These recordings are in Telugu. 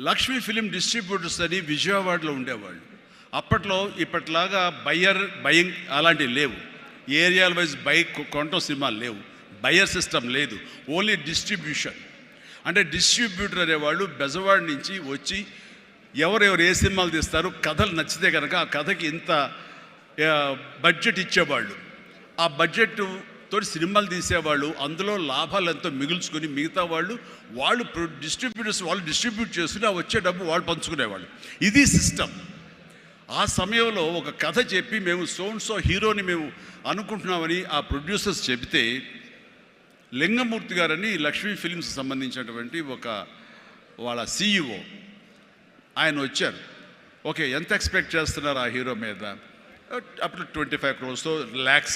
లక్ష్మీ ఫిలిం డిస్ట్రిబ్యూటర్స్ అని విజయవాడలో ఉండేవాళ్ళు. అప్పట్లో ఇప్పట్లాగా బయింగ్ అలాంటివి లేవు. ఏరియాల వైజ్ కొనటం సినిమాలు లేవు, బయర్ సిస్టమ్ లేదు, ఓన్లీ డిస్ట్రిబ్యూషన్. అంటే డిస్ట్రిబ్యూటర్ అనేవాళ్ళు బెజవాడ నుంచి వచ్చి ఎవరెవరు ఏ సినిమాలు తీస్తారు, కథలు నచ్చితే కనుక ఆ కథకి ఇంత బడ్జెట్ ఇచ్చేవాళ్ళు. ఆ బడ్జెట్ తోటి సినిమాలు తీసేవాళ్ళు, అందులో లాభాలు ఎంతో మిగుల్చుకొని మిగతా వాళ్ళు డిస్ట్రిబ్యూటర్స్ వాళ్ళు డిస్ట్రిబ్యూట్ చేసుకుని ఆ వచ్చే డబ్బు వాళ్ళు పంచుకునేవాళ్ళు. ఇది సిస్టమ్. ఆ సమయంలో ఒక కథ చెప్పి మేము సో హీరోని మేము అనుకుంటున్నామని ఆ ప్రొడ్యూసర్స్ చెబితే లింగమూర్తి గారని లక్ష్మీ ఫిలిమ్స్ సంబంధించినటువంటి వాళ్ళ CEO ఆయన వచ్చారు. ఓకే, ఎంత ఎక్స్పెక్ట్ చేస్తున్నారు ఆ హీరో మీద? అప్పుడు 25 crores lakhs,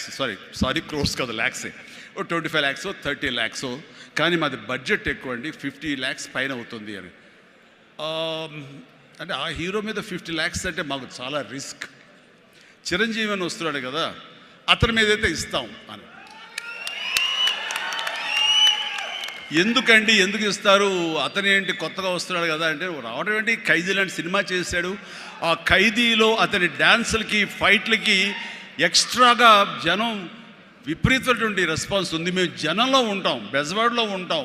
సారీ క్రోర్స్ కాదు, ల్యాక్సే. 25 lakhs 30 lakhs, కానీ మాది బడ్జెట్ ఎక్కువ అండి, 50 lakhs పైన అవుతుంది అని. అంటే ఆ హీరో మీద 50 lakhs అంటే మాకు చాలా రిస్క్. చిరంజీవి అని వస్తున్నాడు కదా, అతని మీద అయితే ఇస్తాం అని. ఎందుకు ఇస్తారు, అతను ఏంటి కొత్తగా వస్తున్నాడు కదా అంటే, రావడం ఏంటి, ఖైదీ లాంటి సినిమా చేశాడు. ఆ ఖైదీలో అతని డ్యాన్సులకి ఫైట్లకి ఎక్స్ట్రాగా జనం విపరీతమైనటువంటి రెస్పాన్స్ ఉంది. మేము జనంలో ఉంటాం, బెజవాడలో ఉంటాం,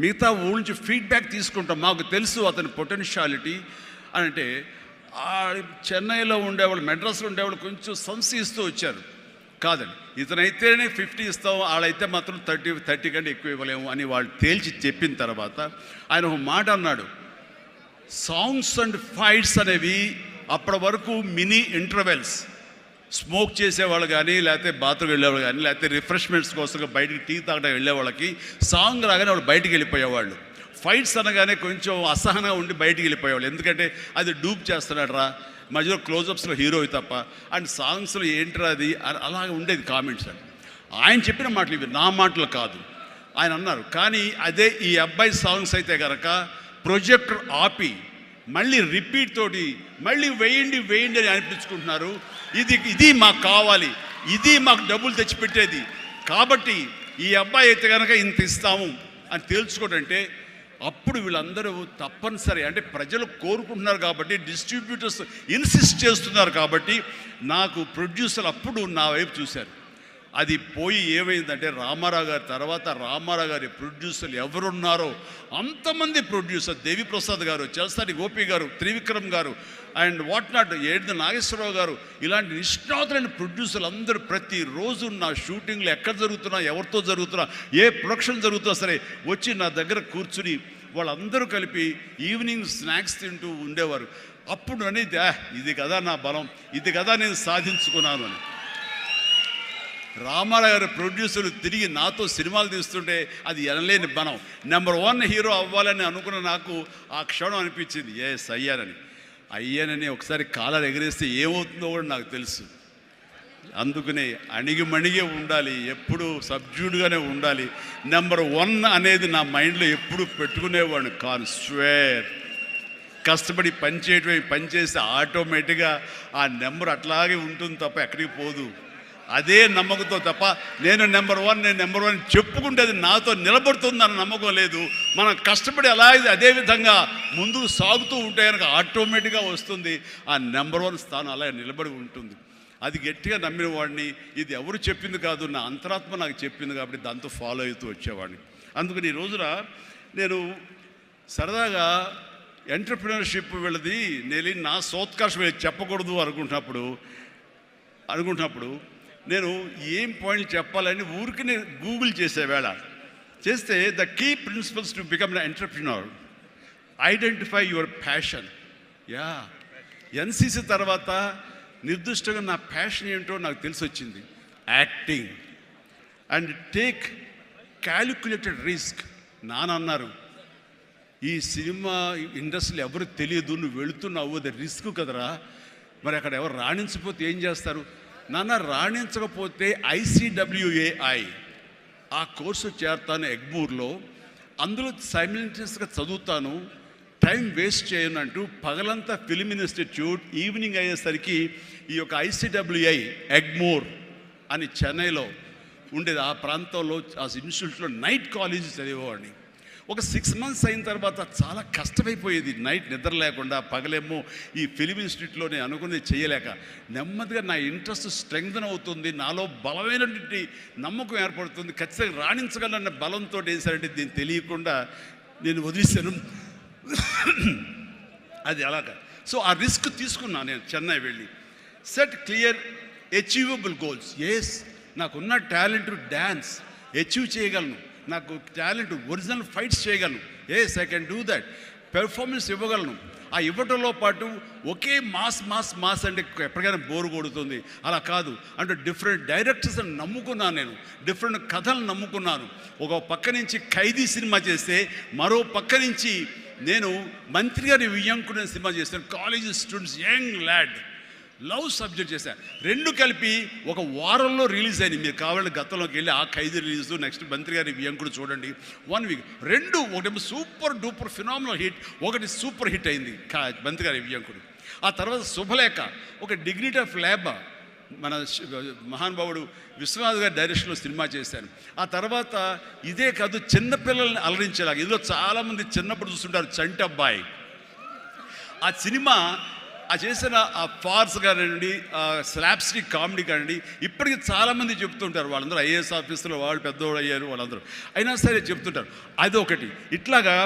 మిగతా ఊళ్ళ నుంచి ఫీడ్బ్యాక్ తీసుకుంటాం, మాకు తెలుసు అతని పొటెన్షియాలిటీ అని. అంటే చెన్నైలో ఉండేవాళ్ళు, మెడ్రాస్లో ఉండేవాళ్ళు కొంచెం సంశయిస్తూ వచ్చారు. కాదండి, ఇతనైతేనే 50 ఇస్తాం, వాళ్ళైతే మాత్రం 30 కంటే ఎక్కువ ఇవ్వలేము అని వాళ్ళు తేల్చి చెప్పిన తర్వాత ఆయన ఒక మాట అన్నాడు, సాంగ్స్ అండ్ ఫైట్స్ అనేవి అప్పటి వరకు మినీ ఇంటర్వెల్స్. స్మోక్ చేసేవాళ్ళు కానీ, లేకపోతే బాత్రూమ్ వెళ్ళేవాళ్ళు కానీ, లేకపోతే రిఫ్రెష్మెంట్స్ కోసం బయటికి టీ తాగడం వెళ్ళే వాళ్ళకి సాంగ్ రాగానే వాళ్ళు బయటికి వెళ్ళిపోయేవాళ్ళు. ఫైట్స్ అనగానే కొంచెం అసహనంగా ఉండి బయటికి వెళ్ళిపోయేవాళ్ళు, ఎందుకంటే అది డూప్ చేస్తున్నాడు రా, మధ్యలో క్లోజప్స్లో హీరో తప్ప, అండ్ సాంగ్స్లో ఏంట్రా అది అలాగే ఉండేది కామెంట్స్ అని. ఆయన చెప్పిన మాటలు ఇవి, నా మాటలు కాదు. ఆయన అన్నారు, కానీ అదే ఈ అబ్బాయి సాంగ్స్ అయితే కనుక ప్రొజెక్టర్ ఆపి మళ్ళీ రిపీట్ తోటి మళ్ళీ వేయండి అని అనిపించుకుంటున్నారు. ఇది మాకు కావాలి, ఇది మాకు డబ్బులు తెచ్చిపెట్టేది, కాబట్టి ఈ అబ్బాయి అయితే కనుక ఇంత ఇస్తాము అని తేల్చుకోవడంటే అప్పుడు వీళ్ళందరూ తప్పనిసరి, అంటే ప్రజలు కోరుకుంటున్నారు కాబట్టి, డిస్ట్రిబ్యూటర్స్ ఇన్సిస్ట్ చేస్తున్నారు కాబట్టి నాకు ప్రొడ్యూసర్ అప్పుడు నా వైపు చూశారు. అది పోయి ఏమైందంటే రామారావు గారి తర్వాత రామారావు గారి ప్రొడ్యూసర్లు ఎవరున్నారో అంతమంది ప్రొడ్యూసర్, దేవిప్రసాద్ గారు, చలసాని గోపి గారు, త్రివిక్రమ్ గారు అండ్ వాట్ నాట్, ఏడు నాగేశ్వరరావు గారు, ఇలాంటి నిష్ణాతులైన ప్రొడ్యూసర్లు అందరూ ప్రతిరోజు నా షూటింగ్లు ఎక్కడ జరుగుతున్నా, ఎవరితో జరుగుతున్నా, ఏ ప్రొడక్షన్ జరుగుతున్నా సరే వచ్చి నా దగ్గర కూర్చుని వాళ్ళందరూ కలిపి ఈవినింగ్ స్నాక్స్ తింటూ ఉండేవారు. అప్పుడు అనేది ఇది కదా నా బలం, ఇది కదా నేను సాధించుకున్నాను అని. రామారావు గారి ప్రొడ్యూసర్లు తిరిగి నాతో సినిమాలు తీస్తుంటే అది ఎనలేని బలం. నెంబర్ 1 హీరో అవ్వాలని అనుకున్న నాకు ఆ క్షణం అనిపించింది, ఎస్ అయ్యానని. ఒకసారి కాలర్ ఎగరేస్తే ఏమవుతుందో కూడా నాకు తెలుసు. అందుకనే అణిగిమణిగే ఉండాలి, ఎప్పుడు సబ్జ్యూడ్గానే ఉండాలి. నెంబర్ 1 అనేది నా మైండ్లో ఎప్పుడు పెట్టుకునేవాడిని కాను. స్వేర్ కష్టపడి పనిచేస్తే ఆటోమేటిక్గా ఆ నెంబర్ అట్లాగే ఉంటుంది తప్ప ఎక్కడికి పోదు. అదే నమ్మకంతో తప్ప నేను నెంబర్ 1 చెప్పుకుంటే అది నాతో నిలబడుతుందన్న నమ్మకం లేదు. మనం కష్టపడి అలాగే అదే విధంగా ముందుకు సాగుతూ ఉంటే కనుక ఆటోమేటిక్గా వస్తుంది. ఆ నెంబర్ 1 స్థానం అలా నిలబడి ఉంటుంది. అది గట్టిగా నమ్మిన వాడిని. ఇది ఎవరు చెప్పింది కాదు, నా అంతరాత్మ నాకు చెప్పింది కాబట్టి దాంతో ఫాలో అవుతూ వచ్చేవాడిని. అందుకని ఈ రోజున నేను సరదాగా ఎంటర్‌ప్రెన్యూర్‌షిప్ వెళ్ళది నేను నా సోత్కర్షం చెప్పకూడదు అనుకుంటున్నప్పుడు నేను ఏం పాయింట్ చెప్పాలని ఊరికనే గూగుల్ చేస్తే the key principles to become an entrepreneur, identify your passion. NCC తర్వాత నిర్దిష్టంగా నా ప్యాషన్ ఏంటో నాకు తెలిసి వచ్చింది, acting. And take calculated risk. నాన్నన్నారు, ఈ సినిమా ఇండస్ట్రీలో ఎవరు తెలియదు, నువ్వు వెళుతున్నావు, అది రిస్క్ కదరా, మరి అక్కడ ఎవరు రాణించకపోతే ఏం చేస్తారు? నాన్న, రాణించకపోతే ICWAI ఆ కోర్సు చేరతాను ఎగ్మూర్లో, అందులో సైమిల్టేనియస్గా చదువుతాను, టైం వేస్ట్ చేయను అంటూ పగలంతా ఫిలిం ఇన్స్టిట్యూట్, ఈవినింగ్ అయ్యేసరికి ఈ యొక్క ICWI ఎగ్మూర్ అని చెన్నైలో ఉండేది. ఆ ప్రాంతంలో ఆ ఇన్స్టిట్యూట్లో నైట్ కాలేజీ చదివేవాడిని. ఒక 6 months అయిన తర్వాత చాలా కష్టమైపోయేది. నైట్ నిద్ర లేకుండా, పగలేమో ఈ ఫిలిం ఇన్స్టిట్యూట్లో నేను అనుకున్నది చేయలేక, నెమ్మదిగా నా ఇంట్రెస్ట్ స్ట్రెంగ్తన్ అవుతుంది, నాలో బలమైనటువంటి నమ్మకం ఏర్పడుతుంది, ఖచ్చితంగా రాణించగలన్న బలంతో వేసారంటే దీన్ని తెలియకుండా నేను వదిలేశాను. అది అలాగా. సో ఆ రిస్క్ తీసుకున్నాను నేను చెన్నై వెళ్ళి. Set clear achievable goals. Yes, నాకున్న టాలెంట్ డ్యాన్స్ అచీవ్ చేయగలను, నాకు టాలెంట్ ఒరిజినల్ ఫైట్స్ చేయగలను. Yes, I can do that. Performance ఇవ్వగలను. ఆ ఇవ్వటంలో పాటు ఒకే మాస్ మాస్ మాస్ అంటే ఎప్పటికైనా బోరు కొడుతుంది. అలా కాదు, అంటే డిఫరెంట్ డైరెక్టర్స్ని నమ్ముకున్నాను నేను, డిఫరెంట్ కథలను నమ్ముకున్నాను. ఒక పక్క నుంచి ఖైదీ సినిమా చేస్తే, మరో పక్క నుంచి నేను మంత్రి గారి వియ్యంకుడు సినిమా చేశాను. College students, young lad, love subject చేశాను. రెండు కలిపి ఒక వారంలో రిలీజ్ అయింది. మీరు కావాలంటే గతంలోకి వెళ్ళి ఆ ఖైదీ రిలీజ్, నెక్స్ట్ మంత్రి గారి వియ్యంకుడు చూడండి. 1 week. రెండు, ఒకటేమో సూపర్ డూపర్ ఫినామినల్ హిట్, ఒకటి సూపర్ హిట్ అయింది మంత్రి గారి వియ్యంకుడు. ఆ తర్వాత శుభలేఖ, ఒక డిగ్నిటీ ఆఫ్ లేబర్, మన మహానుభావుడు విశ్వనాథ్ గారి డైరెక్షన్లో సినిమా చేశాను. ఆ తర్వాత ఇదే కాదు, చిన్నపిల్లల్ని అలరించేలాగా, ఇందులో చాలామంది చిన్నప్పుడు చూస్తుంటారు చంటి అబ్బాయి. ఆ సినిమా ఆ చేసిన ఆ ఫార్స్ కానివ్వండి, స్లాప్స్టిక్ కామెడీ కానివ్వండి, ఇప్పటికీ చాలామంది చెప్తుంటారు, వాళ్ళందరూ ఐఏఎస్ ఆఫీసులో వాళ్ళు పెద్దవాళ్ళు అయ్యారు వాళ్ళందరూ, అయినా సరే చెప్తుంటారు. అదొకటి. ఇట్లాగా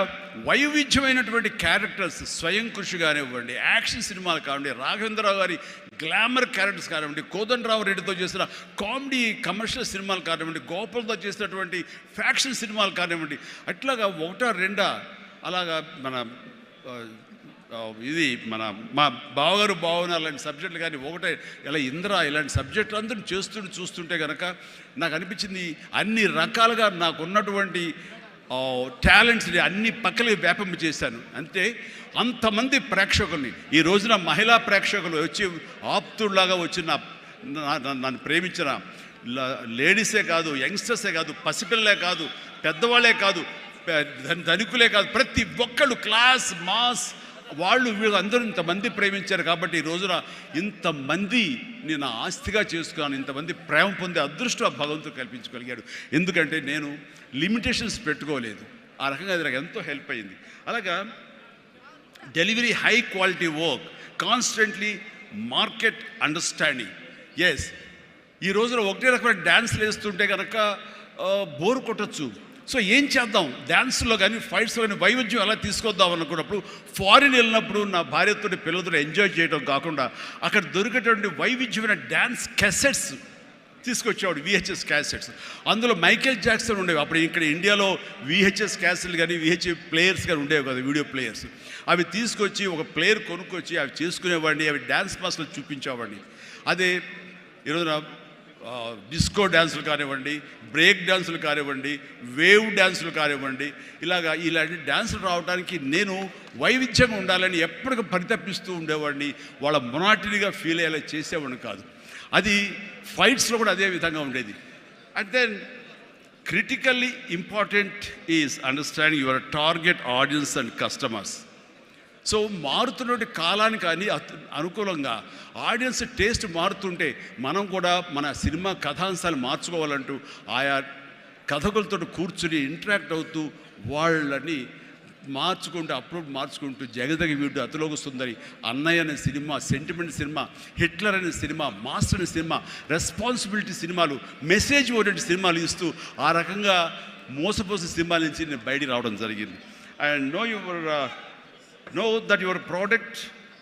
వైవిధ్యమైనటువంటి క్యారెక్టర్స్, స్వయం కృషి కానివ్వండి, యాక్షన్ సినిమాలు కానివ్వండి, రాఘవేంద్రరావు గారి గ్లామర్ క్యారెక్టర్స్ కానివ్వండి, కోదండరావు రెడ్డితో చేసిన కామెడీ కమర్షియల్ సినిమాలు కానివ్వండి, గోపాల్తో చేసినటువంటి ఫ్యాక్షన్ సినిమాలు కానివ్వండి, అట్లాగా ఒకటా రెండా అలాగా మన ఇది మా బావగారు బావన అలాంటి సబ్జెక్టులు కానీ, ఒకటే ఇలా ఇంద్ర ఇలాంటి సబ్జెక్టులు అందరూ చూస్తుంటే కనుక నాకు అనిపించింది, అన్ని రకాలుగా నాకున్నటువంటి టాలెంట్స్ని అన్ని పక్కలకి వ్యాపింప చేశాను. అంతే, అంతమంది ప్రేక్షకుల్ని ఈ రోజున మహిళా ప్రేక్షకులు వచ్చి ఆప్తుల్లాగా వచ్చి నన్ను ప్రేమించిన లేడీసే కాదు, యంగ్స్టర్సే కాదు, పసిపిల్లలే కాదు, పెద్దవాళ్ళే కాదు, ధనికులే కాదు, ప్రతి ఒక్కళ్ళు క్లాస్ మాస్ వాళ్ళు వీళ్ళు అందరూ ఇంతమంది ప్రేమించారు. కాబట్టి ఈ రోజున ఇంతమంది నేను ఆస్తిగా చేసుకున్నాను, ఇంతమంది ప్రేమ పొందే అదృష్టం ఆ భగవంతుడు కల్పించగలిగాడు. ఎందుకంటే నేను లిమిటేషన్స్ పెట్టుకోలేదు. ఆ రకంగా అది నాకు ఎంతో హెల్ప్ అయింది. అలాగా delivery, high quality work, constantly market understanding. Yes, ఈ రోజున ఒకటే రకమైన డ్యాన్స్లు వేస్తుంటే కనుక బోర్ కొట్టచ్చు. సో ఏం చేద్దాం, డ్యాన్స్లో కానీ ఫైట్స్లో కానీ వైవిధ్యం ఎలా తీసుకొద్దాం అనుకున్నప్పుడు, ఫారిన్ వెళ్ళినప్పుడు నా భార్యతో పిల్లలతో ఎంజాయ్ చేయడం కాకుండా అక్కడ దొరికేటువంటి వైవిధ్యమైన డ్యాన్స్ క్యాసెట్స్ తీసుకొచ్చేవాడు, VHS క్యాసెట్స్. అందులో మైకేల్ జాక్సన్ ఉండేవి. అప్పుడు ఇక్కడ ఇండియాలో VHS క్యాసెట్లు కానీ VHS ప్లేయర్స్ కానీ ఉండేవి కదా, వీడియో ప్లేయర్స్. అవి తీసుకొచ్చి ఒక ప్లేయర్ కొనుక్కొచ్చి అవి చేసుకునేవాడిని, అవి డ్యాన్స్ క్లాస్లో చూపించేవాడిని. అదే ఈరోజున డిస్కో డ్యాన్సులు కానివ్వండి, బ్రేక్ డ్యాన్సులు కానివ్వండి, వేవ్ డ్యాన్సులు కానివ్వండి, ఇలాంటి డ్యాన్సులు రావడానికి నేను వైవిధ్యంగా ఉండాలని ఎప్పటికీ పరితపిస్తూ ఉండేవాడిని. వాళ్ళ మొనాటినిగా ఫీల్ అయ్యేలా చేసేవాడిని కాదు. అది ఫైట్స్లో కూడా అదే విధంగా ఉండేది. And then critically important is understanding your target audience and customers. So మారుతున్నటువంటి కాలానికి అనుకూలంగా ఆడియన్స్ టేస్ట్ మారుతుంటే మనం కూడా మన సినిమా కథాంశాలు మార్చుకోవాలంటూ ఆయా కథకులతో కూర్చుని ఇంటరాక్ట్ అవుతూ వాళ్ళని మార్చుకుంటూ అప్లోడ్ మార్చుకుంటూ జగదగ వీడు అతిలోక సుందరి, అన్నయ్య అనే సినిమా, సెంటిమెంట్ సినిమా, హిట్లర్ అనే సినిమా, మాస్టర్ అనే సినిమా, రెస్పాన్సిబిలిటీ సినిమాలు, మెసేజ్ ఓరియంటెడ్ సినిమాలు ఇస్తూ ఆ రకంగా మోసపోసే సినిమాల నుంచి నేను బయటికి రావడం జరిగింది. And know that your product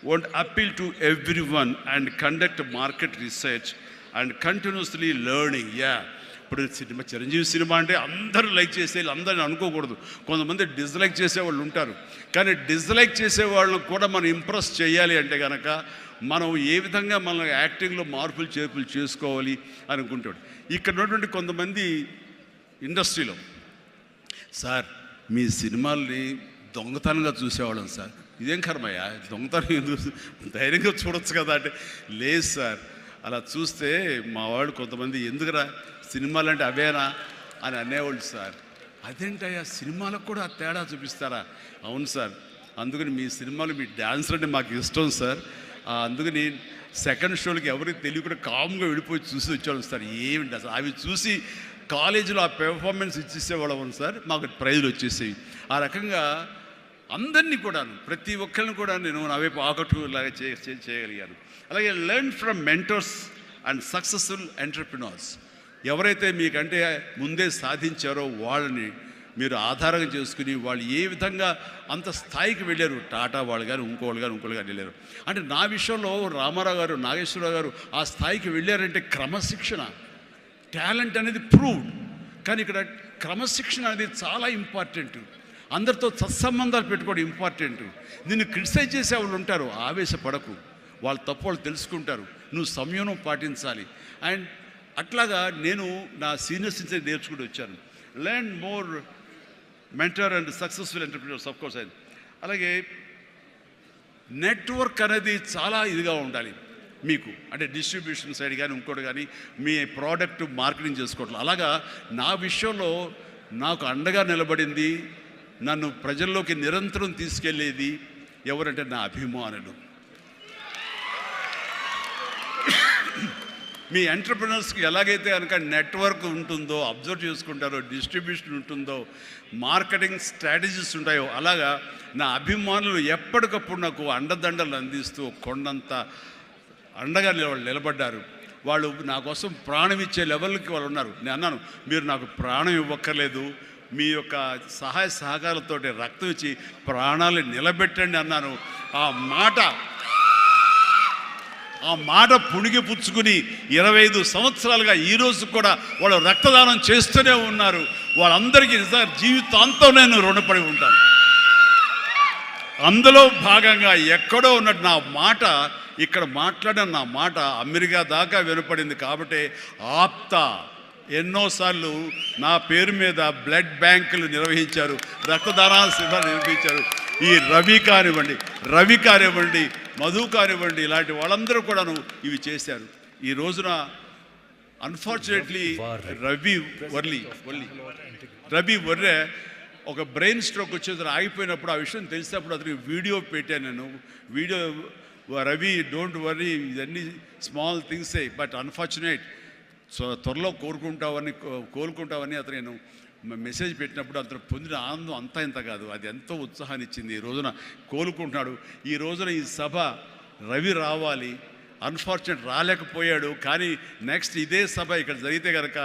won't appeal to everyone and conduct market research and continuously learning. ఇప్పుడు సినిమా, చిరంజీవి సినిమా అంటే అందరూ లైక్ చేసే అందరిని అనుకోకూడదు. కొంతమంది డిస్లైక్ చేసేవాళ్ళు ఉంటారు. కానీ డిస్లైక్ చేసేవాళ్ళని కూడా మనం ఇంప్రెస్ చేయాలి అంటే కనుక మనం ఏ విధంగా మన యాక్టింగ్లో మార్పులు చేర్పులు చేసుకోవాలి అనుకుంటాడు. ఇక్కడ ఉన్నటువంటి కొంతమంది ఇండస్ట్రీలో, సార్ మీ సినిమాల్ని దొంగతనంగా చూసేవాళ్ళం సార్. ఇదేం కర్మయ్యా, దొంగతనం ఎందుకు, ధైర్యంగా చూడొచ్చు కదా అంటే, లేదు సార్ అలా చూస్తే మా వాడు కొంతమంది ఎందుకురా సినిమాలు అంటే అవేనా అని అనేవాళ్ళు సార్. అదేంటయ్యా సినిమాలకు కూడా తేడా చూపిస్తారా? అవును సార్, అందుకని మీ సినిమాలు మీ డ్యాన్సులు అంటే మాకు ఇష్టం సార్, అందుకని సెకండ్ షోలకి ఎవరికి తెలియకుండా కామ్గా వెళ్ళిపోయి చూసి వచ్చేవాళ్ళం సార్. ఏమిటి అసలు అవి చూసి కాలేజీలో ఆ పెర్ఫార్మెన్స్ ఇచ్చేసేవాళ్ళం సార్, మాకు ప్రైజులు వచ్చేసేవి. ఆ రకంగా అందరినీ కూడా ప్రతి ఒక్కరిని కూడా నేను నా వైపు ఆకట్టులాగా చేయగలిగాను. అలాగే learn from mentors and successful entrepreneurs. ఎవరైతే మీకంటే ముందే సాధించారో వాళ్ళని మీరు ఆధారంగా చేసుకుని వాళ్ళు ఏ విధంగా అంత స్థాయికి వెళ్ళారు, టాటా వాళ్ళు కానీ ఇంకోళ్ళు కానీ వెళ్ళారు. అంటే నా విషయంలో రామారావు గారు, నాగేశ్వరరావు గారు ఆ స్థాయికి వెళ్ళారంటే క్రమశిక్షణ, టాలెంట్ అనేది ప్రూవ్డ్. కానీ ఇక్కడ క్రమశిక్షణ అనేది చాలా ఇంపార్టెంట్. అందరితో సత్సంబంధాలు పెట్టుకోవడం ఇంపార్టెంట్. నిన్ను క్రిటిసైజ్ చేసే వాళ్ళు ఉంటారు, ఆవేశపడకు, వాళ్ళ తప్పు వాళ్ళు తెలుసుకుంటారు, నువ్వు సంయమనం పాటించాలి. అండ్ అట్లాగా నేను నా సీనియర్స్ నుంచి నేర్చుకుంటూ వచ్చాను. Learn more mentor and successful entrepreneurs of course. అలాగే నెట్వర్క్ అనేది చాలా ఇదిగా ఉండాలి మీకు, అంటే డిస్ట్రిబ్యూషన్ సైడ్ కానీ ఇంకోటి కానీ మీ ప్రోడక్ట్ మార్కెటింగ్ చేసుకోవట్లేదు. అలాగా నా విషయంలో నాకు అండగా నిలబడింది, నన్ను ప్రజల్లోకి నిరంతరం తీసుకెళ్ళేది ఎవరంటే నా అభిమానులు. మీ ఎంటర్ప్రినర్స్కి ఎలాగైతే కనుక నెట్వర్క్ ఉంటుందో, అబ్జర్వ్ చేసుకుంటారో, డిస్ట్రిబ్యూషన్ ఉంటుందో, మార్కెటింగ్ స్ట్రాటజీస్ ఉంటాయో, అలాగా నా అభిమానులు ఎప్పటికప్పుడు నాకు అండదండలు అందిస్తూ కొండంత అండగా నిలబడ్డారు. వాళ్ళు నా కోసం ప్రాణం ఇచ్చే లెవెల్కి వాళ్ళు ఉన్నారు. నేను అన్నాను, మీరు నాకు ప్రాణం ఇవ్వక్కర్లేదు, మీ యొక్క సహాయ సహకారాలతో రక్తం ఇచ్చి ప్రాణాలు నిలబెట్టండి అన్నాను. ఆ మాట పుణిగి పుచ్చుకుని 25 సంవత్సరాలుగా ఈరోజు కూడా వాళ్ళు రక్తదానం చేస్తూనే ఉన్నారు. వాళ్ళందరికీ నిజంగా జీవితాంతం నేను రుణపడి ఉంటాను. అందులో భాగంగా ఎక్కడో ఉన్నట్టు నా మాట, ఇక్కడ మాట్లాడిన నా మాట అమెరికా దాకా వినపడింది. కాబట్టి ఆప్తా ఎన్నోసార్లు నా పేరు మీద బ్లడ్ బ్యాంకులు నిర్వహించారు, రక్తదానాల శిబిరాలు నిర్వహించారు. ఈ రవి కానివ్వండి, మధు కానివ్వండి, ఇలాంటి వాళ్ళందరూ కూడాను ఇవి చేశారు. ఈ రోజున అన్ఫార్చునేట్లీ రవి వర్రే ఒక బ్రెయిన్ స్ట్రోక్ వచ్చేది ఆగిపోయినప్పుడు, ఆ విషయం తెలిసినప్పుడు అతనికి వీడియో పెట్టాను నేను. వీడియో, రవి డోంట్ వర్రీ, ఇవన్నీ స్మాల్ థింగ్సే, బట్ అన్ఫార్చునేట్, సో త్వరలో కోలుకుంటావని అతను నేను మెసేజ్ పెట్టినప్పుడు అతను పొందిన ఆనందం అంతా ఇంత కాదు, అది ఎంతో ఉత్సాహాన్ని ఇచ్చింది. ఈ రోజున కోలుకుంటున్నాడు. ఈ రోజున ఈ సభ రవి రావాలి, అన్ఫార్చునేట్ రాలేకపోయాడు. కానీ నెక్స్ట్ ఇదే సభ ఇక్కడ జరిగితే కనుక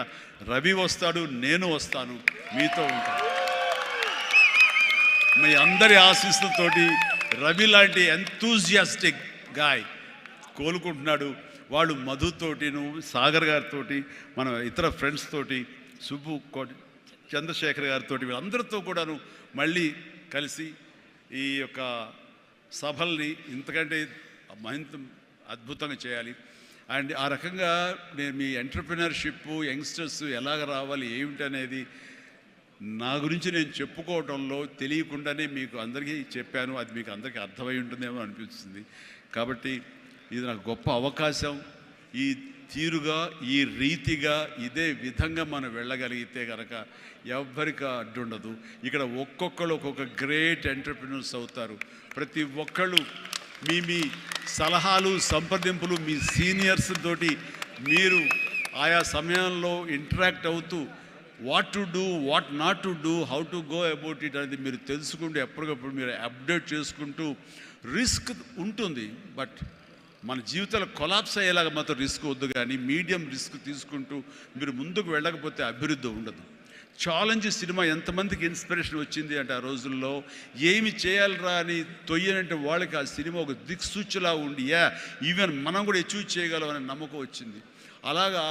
రవి వస్తాడు, నేను వస్తాను, మీతో ఉంటాను. మీ అందరి ఆశీస్సులతోటి రవి లాంటి ఎంతూజియాస్టిక్ గాయ్ కోలుకుంటున్నాడు. వాళ్ళు మధుతోటి, సాగర్ గారితో, మన ఇతర ఫ్రెండ్స్ తోటి, సుబ్బు చంద్రశేఖర్ గారితో, వీళ్ళందరితో కూడాను మళ్ళీ కలిసి ఈ యొక్క సభల్ని ఇంతకంటే మరింత అద్భుతంగా చేయాలి. అండ్ ఆ రకంగా నేను మీ ఎంటర్ప్రినర్షిప్, యంగ్స్టర్స్ ఎలాగ రావాలి ఏమిటి అనేది నా గురించి నేను చెప్పుకోవడంలో తెలియకుండానే మీకు అందరికీ చెప్పాను. అది మీకు అందరికీ అర్థమై ఉంటుందేమో అనిపిస్తుంది. కాబట్టి ఇది నాకు గొప్ప అవకాశం. ఈ తీరుగా, ఈ రీతిగా, ఇదే విధంగా మనం వెళ్ళగలిగితే కనుక ఎవ్వరికి అడ్డుండదు. ఇక్కడ ఒక్కొక్కరు ఒక్కొక్క గ్రేట్ ఎంటర్ప్రినర్స్ అవుతారు. ప్రతి ఒక్కళ్ళు మీ సలహాలు, సంప్రదింపులు మీ సీనియర్స్ తోటి మీరు ఆయా సమయంలో ఇంటరాక్ట్ అవుతూ what to do, what not to do, how to go about it అనేది మీరు తెలుసుకుంటూ ఎప్పటికప్పుడు మీరు అప్డేట్ చేసుకుంటూ, రిస్క్ ఉంటుంది, బట్ మన జీవితాలు కొలాప్స్ అయ్యేలాగా మాత్రం రిస్క్ వద్దు. కానీ మీడియం రిస్క్ తీసుకుంటూ మీరు ముందుకు వెళ్ళకపోతే అభివృద్ధి ఉండదు. ఛాలెంజ్ సినిమా ఎంతమందికి ఇన్స్పిరేషన్ వచ్చింది అంటే, ఆ రోజుల్లో ఏమి చేయాలరా అని తొయ్యనంటే వాళ్ళకి ఆ సినిమా ఒక దిక్సూచిలా ఉండి, ఈవెన్ మనం కూడా అచీవ్ చేయగలం అనే నమ్మకం వచ్చింది. అలాగా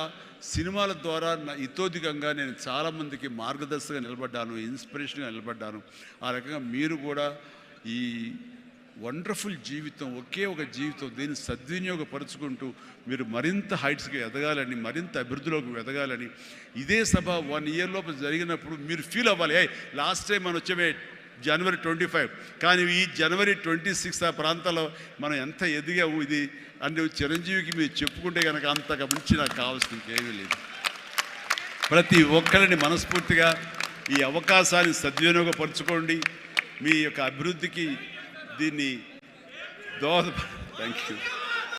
సినిమాల ద్వారా ఇతోధికంగా నేను చాలామందికి మార్గదర్శకంగా నిలబడ్డాను, ఇన్స్పిరేషన్గా నిలబడ్డాను. ఆ రకంగా మీరు కూడా ఈ వండర్ఫుల్ జీవితం, ఒకే ఒక జీవితం, దీన్ని సద్వినియోగపరుచుకుంటూ మీరు మరింత హైట్స్కి ఎదగాలని, మరింత అభివృద్ధిలోకి ఎదగాలని, ఇదే సభ 1 ఇయర్ లోపు జరిగినప్పుడు మీరు ఫీల్ అవ్వాలి, లాస్ట్ టైం మనం వచ్చే జనవరి 25, కానీ ఈ జనవరి 26 ఆ ప్రాంతాల్లో మనం ఎంత ఎదిగాము ఇది అంటే చిరంజీవికి మీరు చెప్పుకుంటే కనుక అంతగా మించి నాకు కావాల్సిన ఇంకేమీ లేదు. ప్రతి ఒక్కరిని మనస్ఫూర్తిగా ఈ అవకాశాన్ని సద్వినియోగపరచుకోండి. మీ యొక్క అభివృద్ధికి దీన్ని థ్యాంక్ యూ.